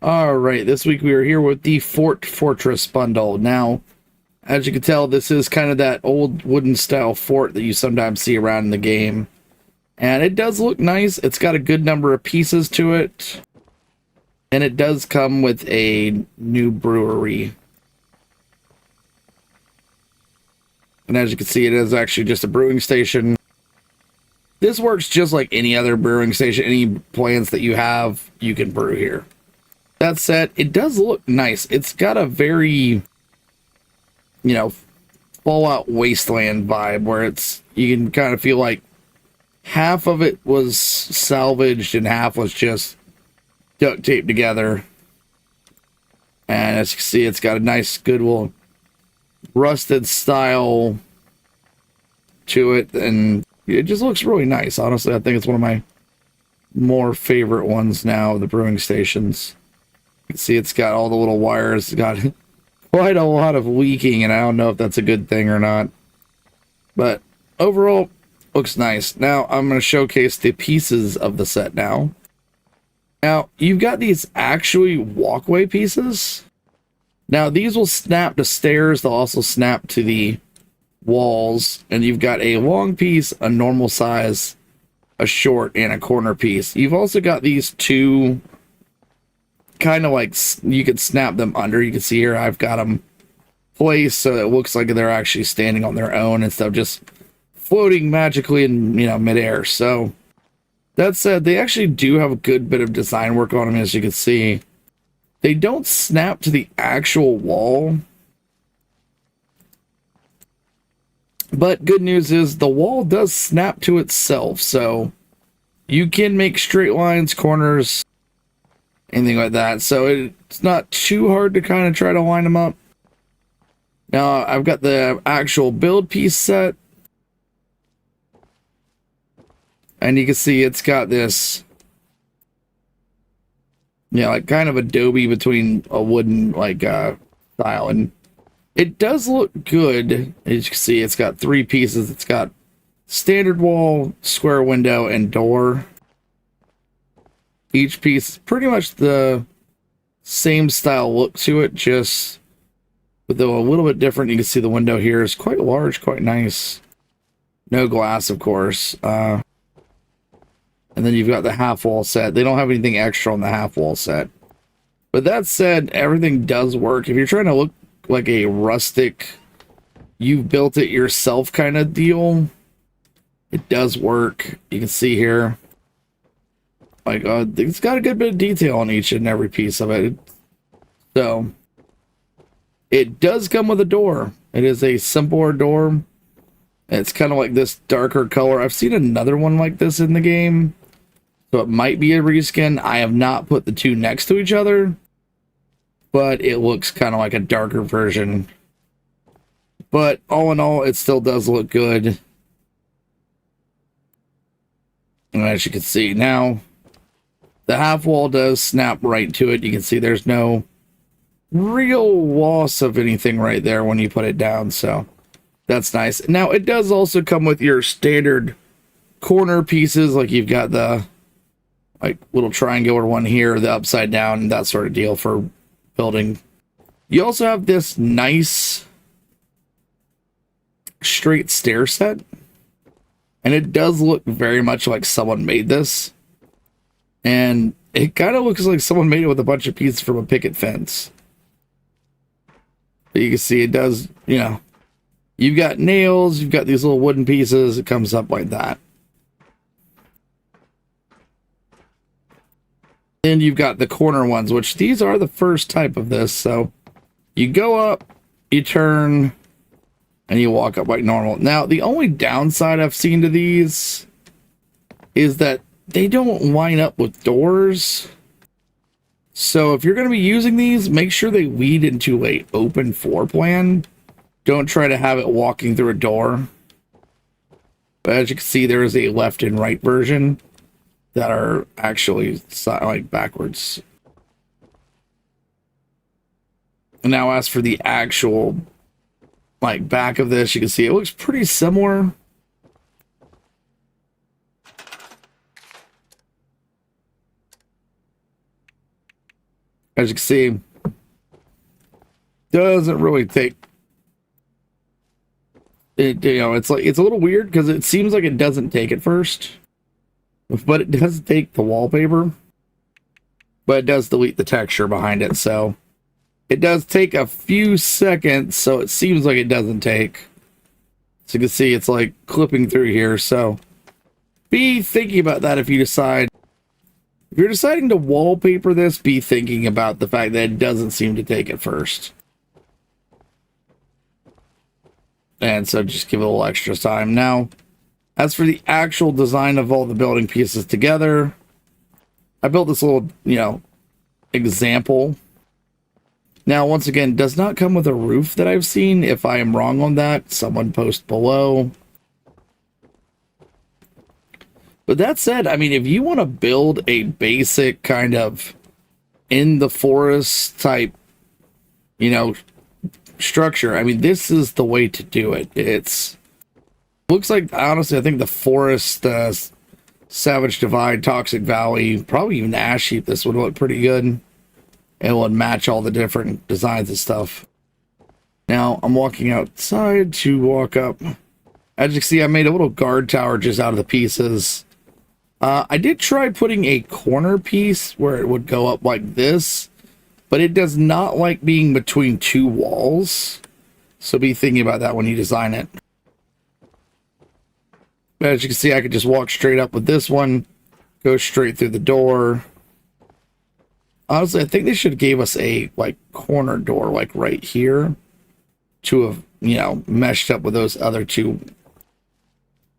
All right, this week we are here with the Fortress bundle. Now, as you can tell, this is kind of that old wooden style fort that you sometimes see around in the game. And it does look nice. It's got a good number of pieces to it. And it does come with a new brewery. And as you can see, it is actually just a brewing station. This works just like any other brewing station. Any plants that you have, you can brew here. That said, it does look nice. It's got a very, Fallout Wasteland vibe where you can kind of feel like half of it was salvaged and half was just duct taped together. And as you can see, it's got a nice, good little rusted style to it. And it just looks really nice. Honestly, I think it's one of my more favorite ones now, the brewing stations. You can see it's got all the little wires. It's got quite a lot of leaking, and I don't know if that's a good thing or not. But overall, looks nice. Now, I'm going to showcase the pieces of the set now. Now, you've got these actually walkway pieces. Now, these will snap to stairs. They'll also snap to the walls. And you've got a long piece, a normal size, a short, and a corner piece. You've also got these two kind of like you could snap them under. You can see here I've got them placed so it looks like they're actually standing on their own instead of just floating magically in midair. So that said, they actually do have a good bit of design work on them. As you can see, they don't snap to the actual wall, but good news is the wall does snap to itself, so you can make straight lines, corners, anything like that. So it's not too hard to kind of try to line them up. Now I've got the actual build piece set. And you can see it's got this, like kind of adobe between a wooden style. And it does look good. As you can see, it's got three pieces. It's got standard wall, square window, and door. Each piece is pretty much the same style look to it, just though a little bit different. You can see the window here is quite large, quite nice. No glass, of course. And then you've got the half wall set. They don't have anything extra on the half wall set. But that said, everything does work. If you're trying to look like a rustic, you've built it yourself kind of deal, it does work. You can see here, it's got a good bit of detail on each and every piece of it. So it does come with a door. It is a simpler door. It's kind of like this darker color. I've seen another one like this in the game, so it might be a reskin. I have not put the two next to each other, but it looks kind of like a darker version. But all in all, it still does look good. And as you can see now, the half wall does snap right to it. You can see there's no real loss of anything right there when you put it down, so that's nice. Now, it does also come with your standard corner pieces, like you've got the little triangular one here, the upside down, that sort of deal for building. You also have this nice straight stair set, and it does look very much like someone made this. And it kind of looks like someone made it with a bunch of pieces from a picket fence. But you can see it does, you've got nails, you've got these little wooden pieces, it comes up like that. Then you've got the corner ones, which these are the first type of this. So you go up, you turn, and you walk up like normal. Now, the only downside I've seen to these is that they don't line up with doors. So if you're going to be using these, make sure they lead into an open floor plan. Don't try to have it walking through a door. But as you can see, there is a left and right version that are actually backwards. And now as for the actual back of this, you can see it looks pretty similar. As you can see, doesn't really take it, you know, it's like, it's a little weird because it seems like it doesn't take it first, but it does take the wallpaper, but it does delete the texture behind it. So it does take a few seconds, so it seems like it doesn't take. So you can see it's like clipping through here. So be thinking about that if you decide. If you're deciding to wallpaper this, be thinking about the fact that it doesn't seem to take it first. And so just give it a little extra time. Now, as for the actual design of all the building pieces together, I built this little, you know, example. Now, once again, does not come with a roof that I've seen. If I am wrong on that, someone post below. But that said, I mean, if you want to build a basic kind of in the forest type, you know, structure, I mean, this is the way to do it. It's looks like, honestly, I think the forest, Savage Divide, Toxic Valley, probably even Ash Heap, this would look pretty good. It would match all the different designs and stuff. Now, I'm walking outside to walk up. As you can see, I made a little guard tower just out of the pieces. I did try putting a corner piece where it would go up like this, but it does not like being between two walls. So be thinking about that when you design it. As you can see, I could just walk straight up with this one, go straight through the door. Honestly, I think they should have gave us a like corner door like right here to have, you know, meshed up with those other two.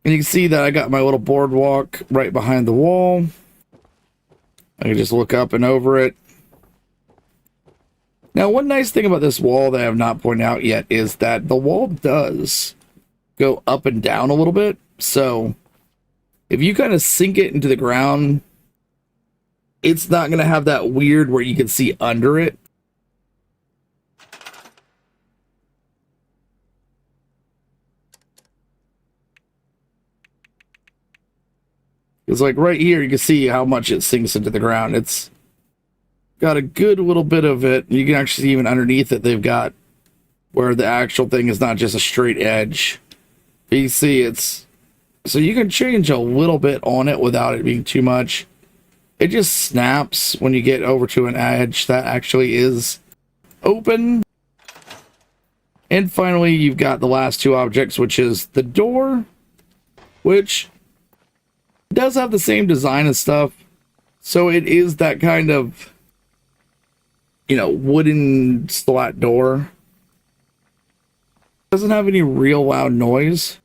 And you can see that I got my little boardwalk right behind the wall. I can just look up and over it. Now, one nice thing about this wall that I have not pointed out yet is that the wall does go up and down a little bit. So if you kind of sink it into the ground, it's not going to have that weird where you can see under it. It's like right here, you can see how much it sinks into the ground. It's got a good little bit of it. You can actually see even underneath it, they've got where the actual thing is not just a straight edge. But you see it's, so you can change a little bit on it without it being too much. It just snaps when you get over to an edge that actually is open. And finally, you've got the last two objects, which is the door, which does have the same design and stuff. So it is that kind of, you know, wooden slat door. Doesn't have any real loud noise.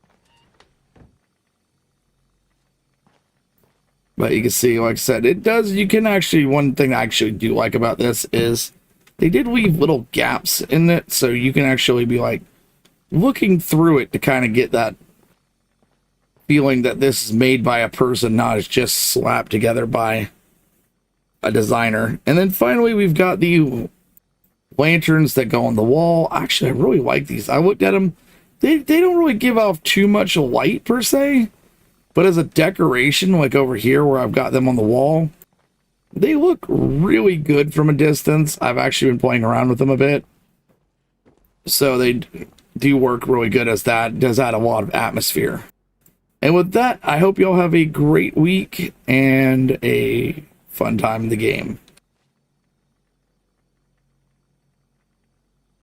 But you can see, like I said, it does, you can actually, one thing I actually do like about this is they did leave little gaps in it. So you can actually be like looking through it to kind of get that feeling that this is made by a person, not just slapped together by a designer. And then finally, we've got the lanterns that go on the wall. Actually, I really like these. I looked at them. They don't really give off too much light per se, but as a decoration, like over here where I've got them on the wall, they look really good from a distance. I've actually been playing around with them a bit. So they do work really good as that. It does add a lot of atmosphere. And with that, I hope you all have a great week and a fun time in the game.